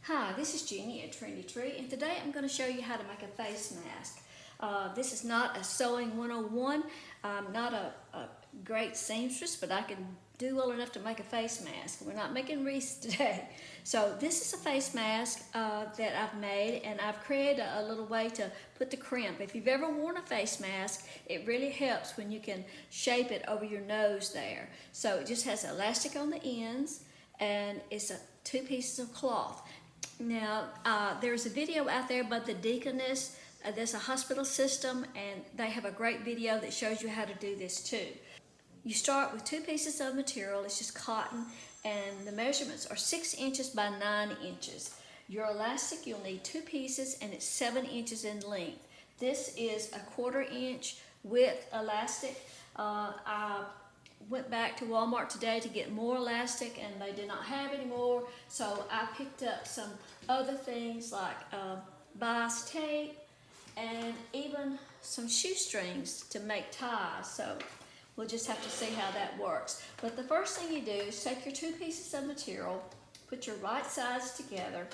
Hi, this is Jeannie at Trendy, and today I'm going to show you how to make a face mask. This is not a sewing 101. I'm not a great seamstress, but I can do well enough to make a face mask. We're not making wreaths today. So this is a face mask that I've made, and I've created a little way to put the crimp. If you've ever worn a face mask, it really helps when you can shape it over your nose there. So it just has elastic on the ends, and it's two pieces of cloth. Now, there's a video out there by the Deaconess. There's a hospital system, and they have a great video that shows you how to do this too. You start with two pieces of material. It's just cotton, and the measurements are 6 inches by 9 inches. Your elastic, you'll need two pieces, and it's 7 inches in length. This is a 1/4 inch width elastic. I went back to Walmart today to get more elastic, and they did not have any more, so I picked up some other things like bias tape and even some shoestrings to make ties. So we'll just have to see how that works. But the first thing you do is take your two pieces of material, put your right sides together,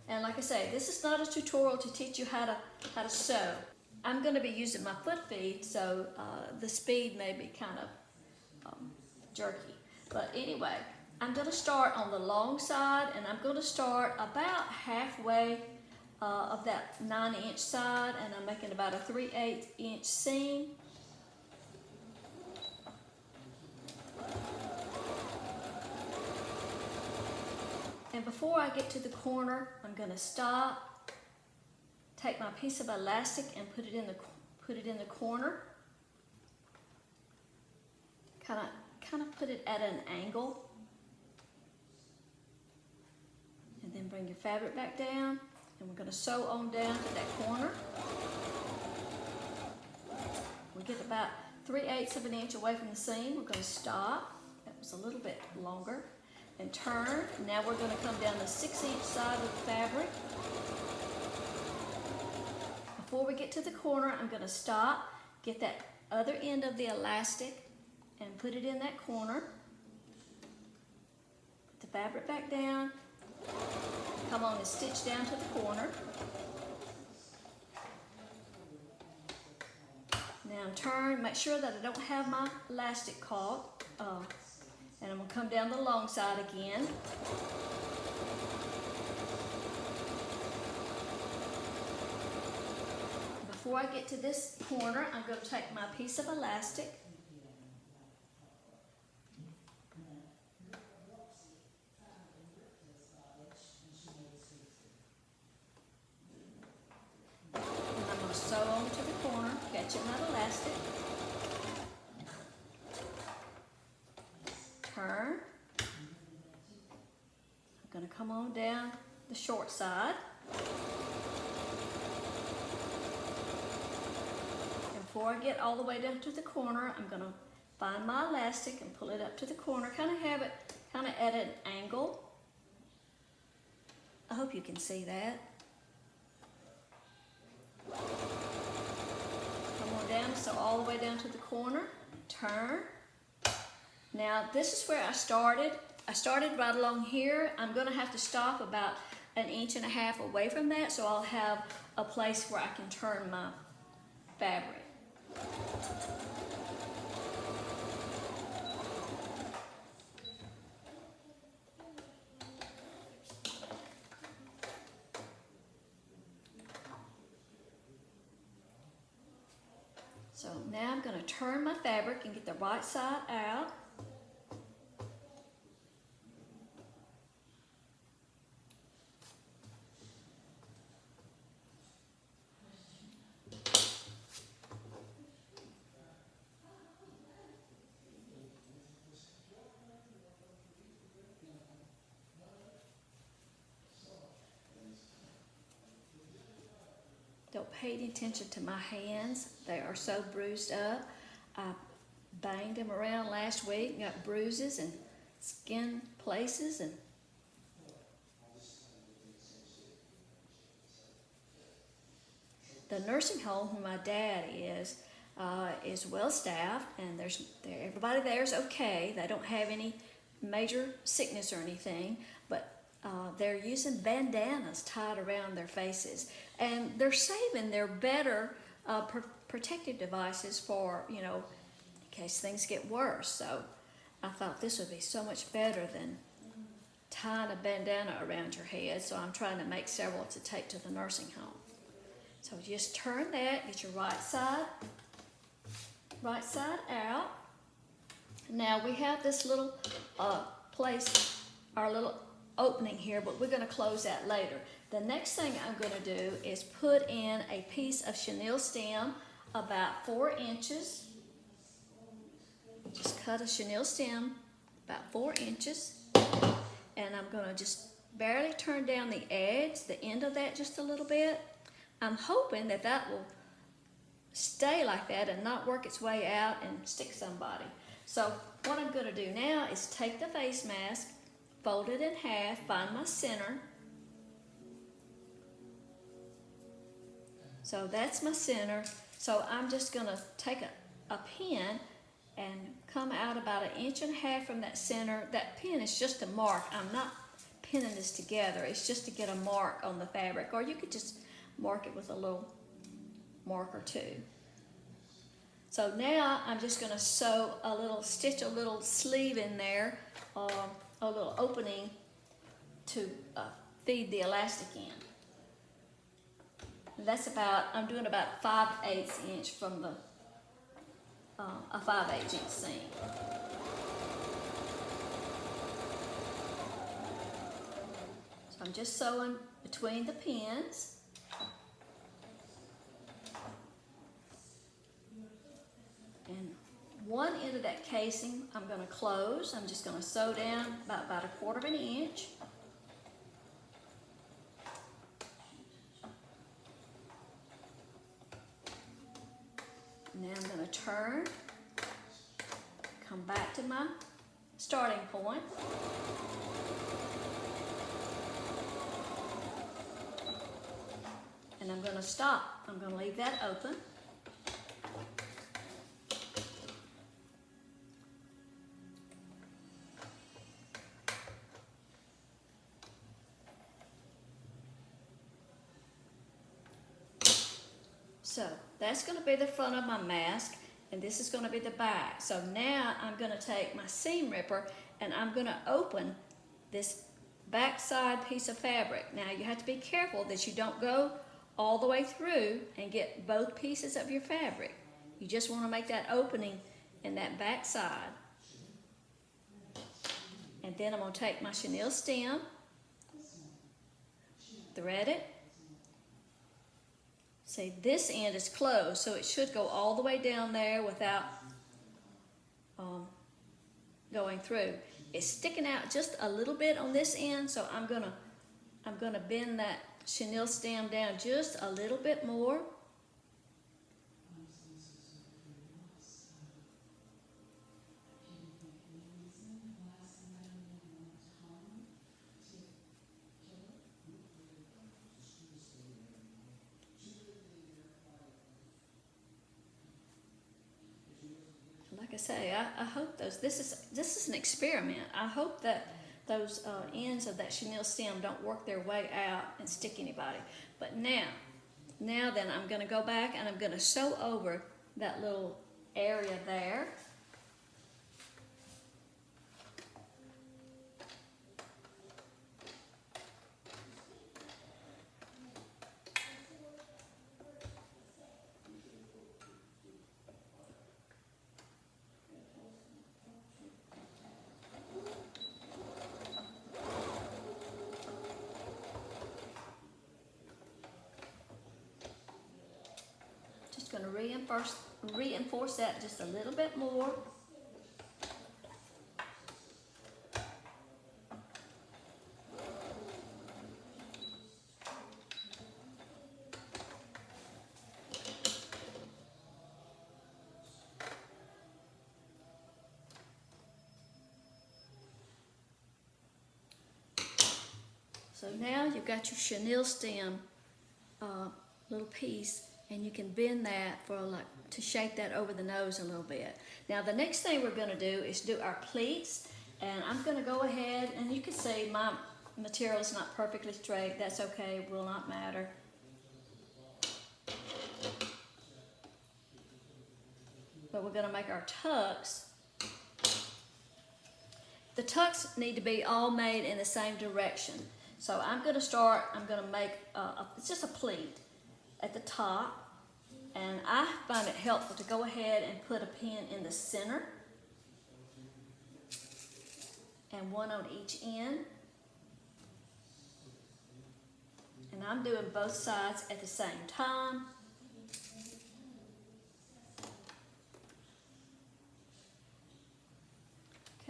and like I say, this is not a tutorial to teach you how to sew. I'm going to be using my foot feed, so the speed may be kind of jerky. But anyway, I'm going to start on the long side, and I'm going to start about halfway of that 9-inch side, and I'm making about a 3/8 inch seam. And before I get to the corner, I'm going to stop, take my piece of elastic and put it in the corner. Kind of put it at an angle. And then bring your fabric back down, and we're going to sew on down to that corner. We get about 3/8 of an inch away from the seam. We're going to stop. That was a little bit longer. And turn. Now we're going to come down the 6-inch side of the fabric. Before we get to the corner, I'm going to stop, get that other end of the elastic, and put it in that corner. Put the fabric back down. Come on and stitch down to the corner. Now turn, make sure that I don't have my elastic caught. And I'm going to come down the long side again. Before I get to this corner, I'm going to take my piece of elastic. And I'm going to sew on to the corner, catching that elastic. Turn. I'm going to come on down the short side. And before I get all the way down to the corner, I'm going to find my elastic and pull it up to the corner, kind of have it kind of at an angle. I hope you can see that. Come on down, so all the way down to the corner. Turn. Now this is where I started. I started right along here. I'm going to have to stop about 1.5 inches away from that, so I'll have a place where I can turn my fabric. So now I'm going to turn my fabric and get the right side out. Don't pay any attention to my hands. They are so bruised up. I banged them around last week, got bruises and skin places. And the nursing home where my dad is, is well staffed, and everybody there is okay. They don't have any major sickness or anything, but they're using bandanas tied around their faces, and they're saving their better protective devices for, in case things get worse. So I thought this would be so much better than tying a bandana around your head, so I'm trying to make several to take to the nursing home. So just turn that, get your right side out. Now we have this little place, our little opening here, but we're going to close that later. The next thing I'm going to do is put in a piece of chenille stem about 4 inches. Just cut a chenille stem about 4 inches. And I'm going to just barely turn down the edge, the end of that just a little bit. I'm hoping that will stay like that and not work its way out and stick somebody. So what I'm going to do now is take the face mask, fold it in half, find my center. So that's my center. So I'm just going to take a pin and come out about 1.5 inches from that center. That pin is just a mark. I'm not pinning this together. It's just to get a mark on the fabric, or you could just mark it with a little marker too. So now I'm just going to stitch a little sleeve in there, a little opening to feed the elastic in. And that's I'm doing about 5/8 inch from the a 5/8 inch seam. So I'm just sewing between the pins. And one end of that casing I'm going to close. I'm just going to sew down about 1/4 inch. Now I'm going to turn, come back to my starting point. And I'm going to stop. I'm going to leave that open. So that's going to be the front of my mask, and this is going to be the back. So now I'm going to take my seam ripper and I'm going to open this back side piece of fabric. Now you have to be careful that you don't go all the way through and get both pieces of your fabric. You just want to make that opening in that back side. And then I'm going to take my chenille stem, thread it. See, this end is closed, so it should go all the way down there without going through. It's sticking out just a little bit on this end, so I'm gonna bend that chenille stem down just a little bit more. Like I say, I hope this is an experiment. I hope that those ends of that chenille stem don't work their way out and stick anybody. But now then I'm going to go back and I'm going to sew over that little area there. Going to reinforce that just a little bit more. So now you've got your chenille stem little piece and you can bend that for like to shape that over the nose a little bit. Now the next thing we're going to do is do our pleats, and I'm going to go ahead, and you can see my material is not perfectly straight. That's okay, will not matter. But we're going to make our tucks. The tucks need to be all made in the same direction. So I'm going to make, it's just a pleat at the top. And I find it helpful to go ahead and put a pin in the center. And one on each end. And I'm doing both sides at the same time.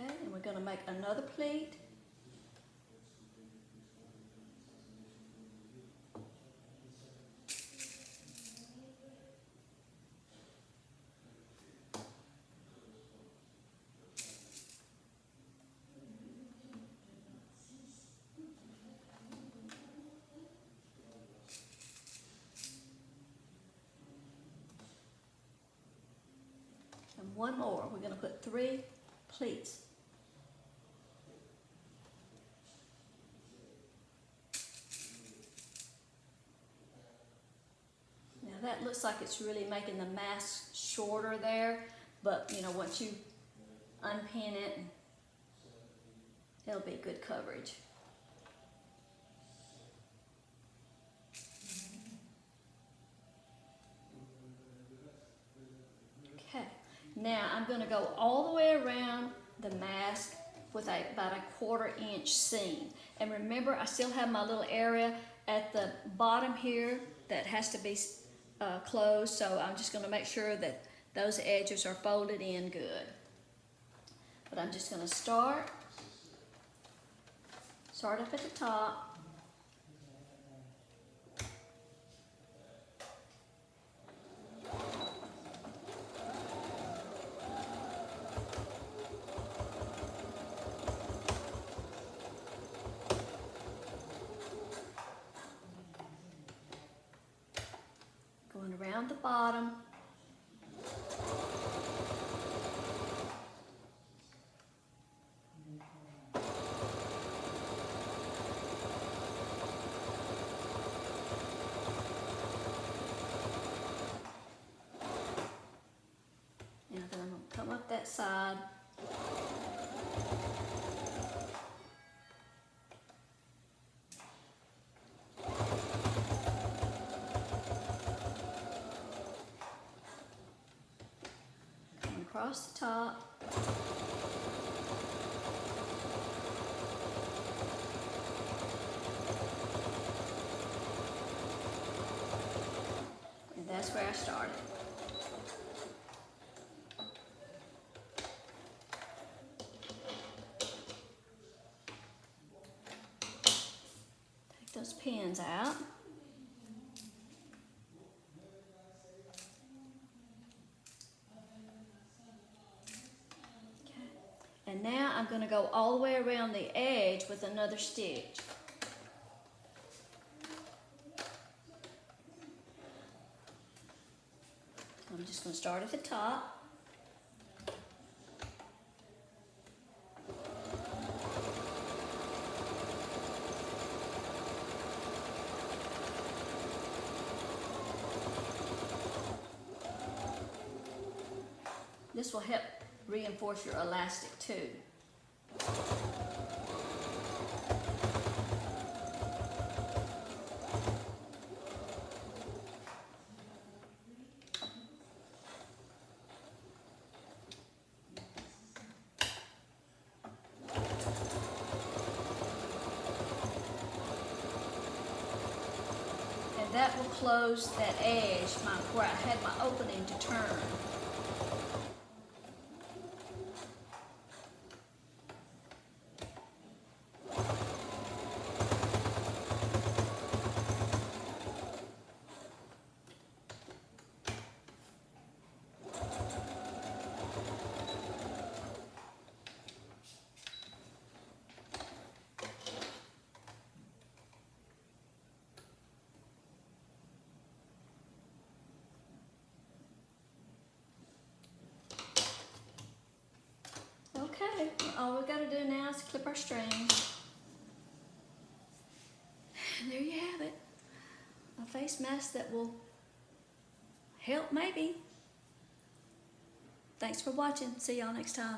Okay, and we're going to make another pleat. And one more. We're going to put 3 pleats. Now that looks like it's really making the mask shorter there, but you know, once you unpin it, it'll be good coverage. Okay, now I'm going to go all the way around the mask with about a 1/4 inch seam. And remember, I still have my little area at the bottom here that has to be closed, so I'm just going to make sure that those edges are folded in good. But I'm just going to start up at the top. Going around the bottom. Now then I'm going to come up that side. Across the top. And that's where I started. Take those pins out. And now I'm going to go all the way around the edge with another stitch. I'm just going to start at the top. This will help reinforce your elastic too. And that will close that edge where I had my opening to turn. all we've got to do now is clip our strings. And there you have it. A face mask that will help maybe. Thanks for watching. See y'all next time.